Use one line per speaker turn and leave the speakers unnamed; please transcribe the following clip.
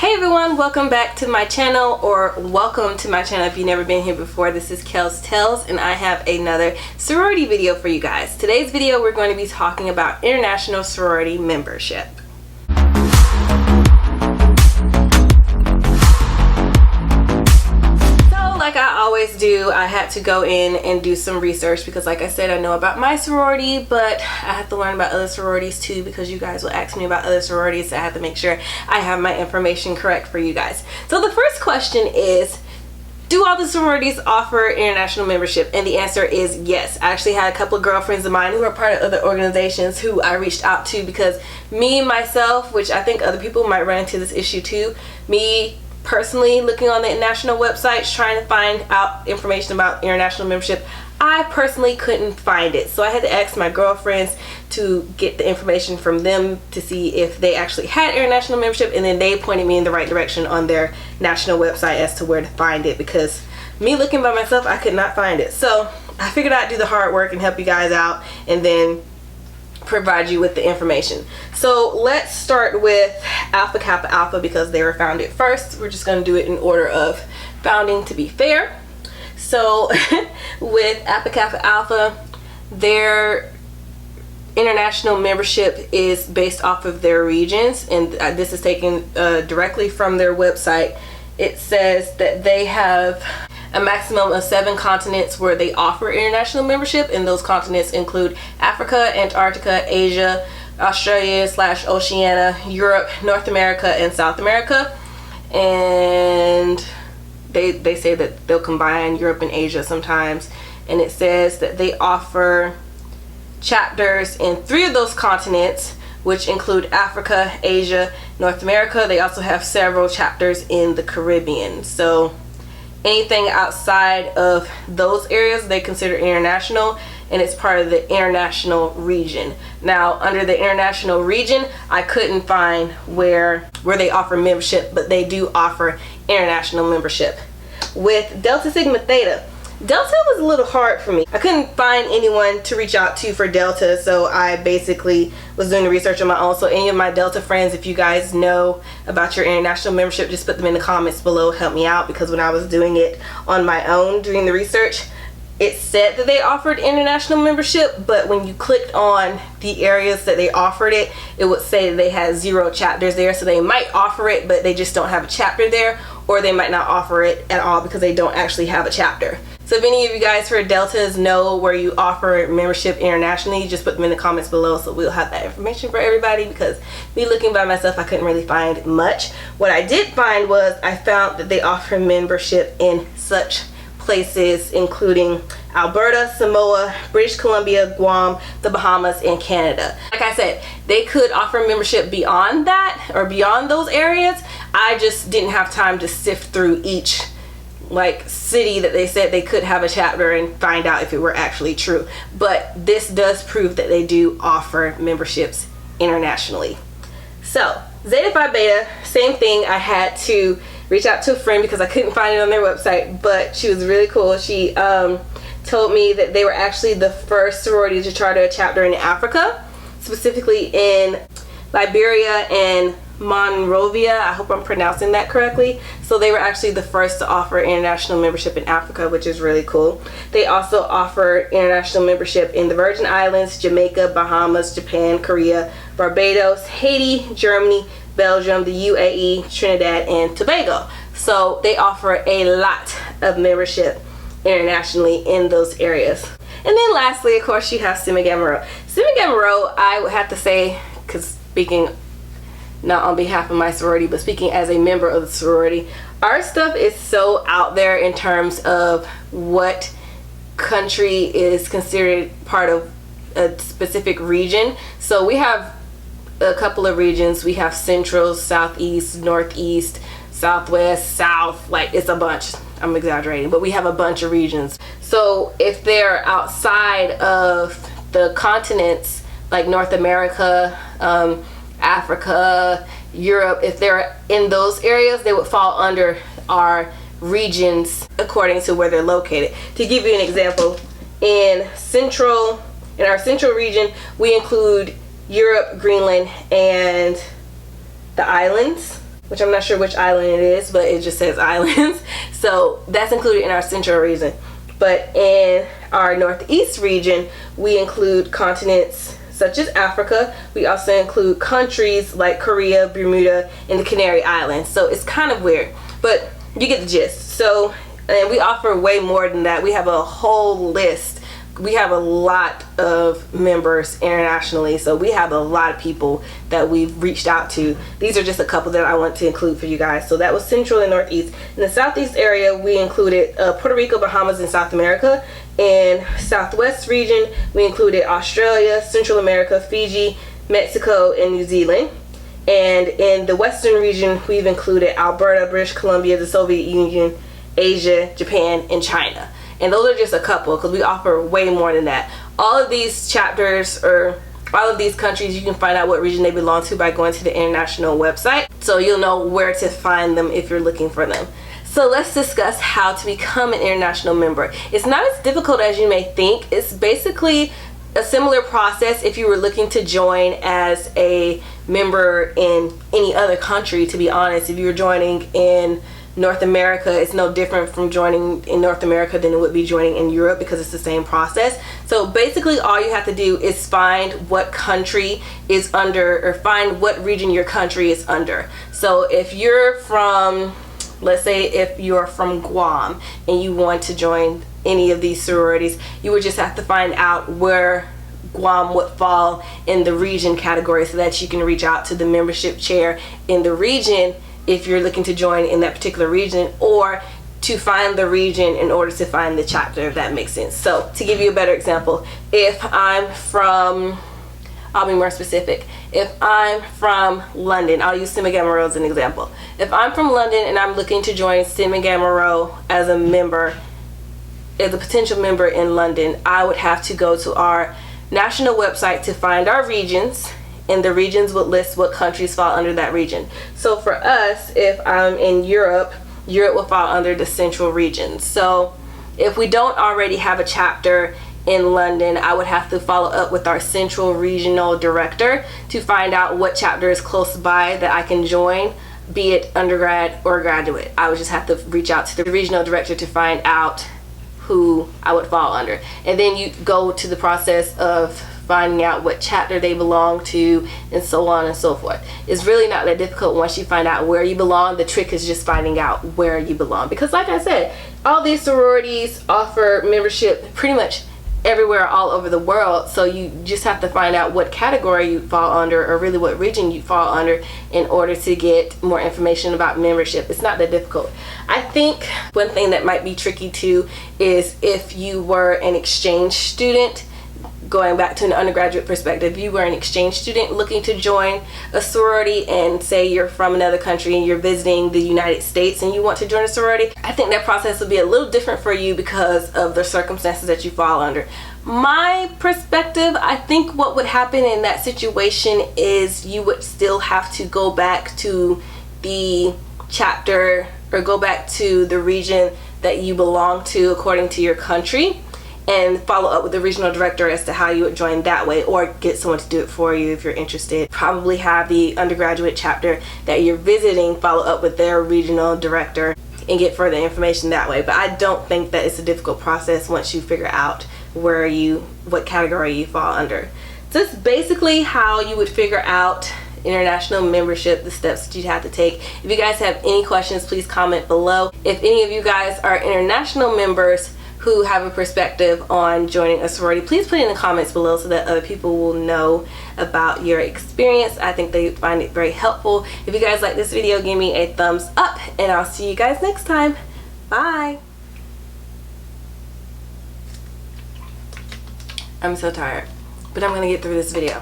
Hey everyone, welcome back to my channel, or welcome to my channel if you've never been here before. This is KelsTells and I have another sorority video for you guys. Today's video we're going to be talking about international sorority membership. Like I always do, I had to go in and do some research because like I said, I know about my sorority, but I have to learn about other sororities too because you guys will ask me about other sororities, so I have to make sure I have my information correct for you guys. So the first question is, do all the sororities offer international membership? And the answer is yes. I actually had a couple of girlfriends of mine who are part of other organizations who I reached out to because myself, which I think other people might run into this issue too, personally looking on the international websites trying to find out information about international membership, I personally couldn't find it. So I had to ask my girlfriends to get the information from them to see if they actually had international membership, and then they pointed me in the right direction on their national website as to where to find it, because me looking by myself, I could not find it. So I figured I'd do the hard work and help you guys out and then provide you with the information. So let's start with Alpha Kappa Alpha because they were founded first. We're just going to do it in order of founding to be fair. So with Alpha Kappa Alpha, their international membership is based off of their regions, and this is taken directly from their website. It says that they have a maximum of 7 continents where they offer international membership, and those continents include Africa, Antarctica, Asia, Australia/Oceania, Europe, North America, and South America. And they say that they'll combine Europe and Asia sometimes. And it says that they offer chapters in 3 of those continents, which include Africa, Asia, North America. They also have several chapters in the Caribbean. So anything outside of those areas they consider international, and it's part of the international region. Now under the international region, I couldn't find where they offer membership, but they do offer international membership. With Delta Sigma Theta, Delta was a little hard for me. I couldn't find anyone to reach out to for Delta, so I basically was doing the research on my own. So any of my Delta friends, if you guys know about your international membership, just put them in the comments below, help me out, because when I was doing it on my own, doing the research, it said that they offered international membership, but when you clicked on the areas that they offered it, it would say that they had 0 chapters there. So they might offer it, but they just don't have a chapter there, or they might not offer it at all because they don't actually have a chapter. So if any of you guys for Deltas know where you offer membership internationally, just put them in the comments below so we'll have that information for everybody, because me looking by myself, I couldn't really find much. What I did find was I found that they offer membership in such places including Alberta, Samoa, British Columbia, Guam, the Bahamas, and Canada. Like I said, they could offer membership beyond that or beyond those areas. I just didn't have time to sift through each city that they said they could have a chapter and find out if it were actually true. But this does prove that they do offer memberships internationally. So Zeta Phi Beta, same thing. I had to reach out to a friend because I couldn't find it on their website, but she was really cool. She told me that they were actually the first sorority to charter a chapter in Africa, specifically in Liberia and Monrovia. I hope I'm pronouncing that correctly. So they were actually the first to offer international membership in Africa, which is really cool. They also offer international membership in the Virgin Islands, Jamaica, Bahamas, Japan, Korea, Barbados, Haiti, Germany, Belgium, the UAE, Trinidad, and Tobago. So they offer a lot of membership internationally in those areas. And then lastly, of course, you have Sigma Gamma Rho. Sigma Gamma Rho, I would have to say, because speaking not on behalf of my sorority, but speaking as a member of the sorority, our stuff is so out there in terms of what country is considered part of a specific region. So we have a couple of regions. We have Central, Southeast, Northeast, Southwest, South, like it's a bunch. I'm exaggerating, but we have a bunch of regions. So if they're outside of the continents like North America, Africa, Europe, if they're in those areas, they would fall under our regions according to where they're located. To give you an example, in our central region, we include Europe, Greenland, and the islands. which I'm not sure which island it is, but it just says islands. So that's included in our central region. But in our northeast region, we include continents such as Africa. We also include countries like Korea, Bermuda, and the Canary Islands. So it's kind of weird, but you get the gist. So, and we offer way more than that. We have a whole list. We have a lot of members internationally, so we have a lot of people that we've reached out to. These are just a couple that I want to include for you guys. So that was Central and Northeast. In the Southeast area, we included Puerto Rico, Bahamas, and South America. In Southwest region, we included Australia, Central America, Fiji, Mexico, and New Zealand. And in the Western region, we've included Alberta, British Columbia, the Soviet Union, Asia, Japan, and China. And those are just a couple, because we offer way more than that. All of these chapters, or all of these countries, you can find out what region they belong to by going to the international website. So you'll know where to find them if you're looking for them. So let's discuss how to become an international member. It's not as difficult as you may think. It's basically a similar process if you were looking to join as a member in any other country, to be honest. If you were joining in North America, it's no different from joining in North America than it would be joining in Europe, because it's the same process. So basically all you have to do is find what country is under, or find what region your country is under. So if you're from, let's say if you're from Guam and you want to join any of these sororities, you would just have to find out where Guam would fall in the region category, so that you can reach out to the membership chair in the region if you're looking to join in that particular region, or to find the region in order to find the chapter, if that makes sense. So to give you a better example, if I'm from, I'll be more specific. If I'm from London, I'll use Sigma Gamma Rho as an example. If I'm from London and I'm looking to join Sigma Gamma Rho as a member, as a potential member in London, I would have to go to our national website to find our regions, and the regions would list what countries fall under that region. So for us, if I'm in Europe, Europe will fall under the central region. So if we don't already have a chapter in London, I would have to follow up with our central regional director to find out what chapter is close by that I can join, be it undergrad or graduate. I would just have to reach out to the regional director to find out who I would fall under. And then you go to the process of finding out what chapter they belong to, and so on and so forth. It's really not that difficult once you find out where you belong. The trick is just finding out where you belong, because like I said, all these sororities offer membership pretty much everywhere all over the world. So you just have to find out what category you fall under, or really what region you fall under, in order to get more information about membership. It's not that difficult. I think one thing that might be tricky too is if you were an exchange student. Going back to an undergraduate perspective, if you were an exchange student looking to join a sorority, and say you're from another country and you're visiting the United States and you want to join a sorority, I think that process would be a little different for you because of the circumstances that you fall under. My perspective, I think what would happen in that situation is you would still have to go back to the chapter, or go back to the region that you belong to according to your country, and follow up with the regional director as to how you would join that way, or get someone to do it for you if you're interested. Probably have the undergraduate chapter that you're visiting follow up with their regional director and get further information that way. But I don't think that it's a difficult process once you figure out what category you fall under. So it's basically how you would figure out international membership, the steps that you'd have to take. If you guys have any questions, please comment below. If any of you guys are international members who have a perspective on joining a sorority, please put it in the comments below so that other people will know about your experience. I think they find it very helpful. If you guys like this video, give me a thumbs up, and I'll see you guys next time. Bye. I'm so tired, but I'm gonna get through this video.